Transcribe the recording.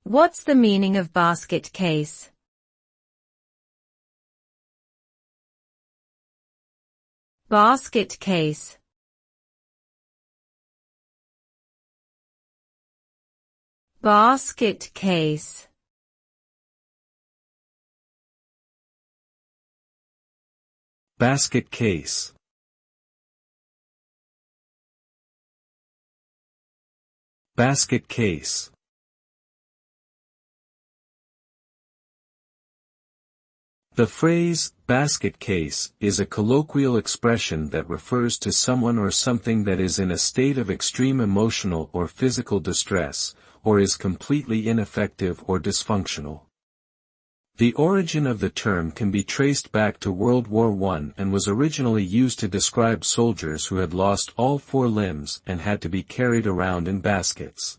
What's the meaning of basket case? Basket case. Basket case. Basket case. Basket case. The phrase, basket case, is a colloquial expression that refers to someone or something that is in a state of extreme emotional or physical distress, or is completely ineffective or dysfunctional. The origin of the term can be traced back to World War I and was originally used to describe soldiers who had lost all 4 limbs and had to be carried around in baskets.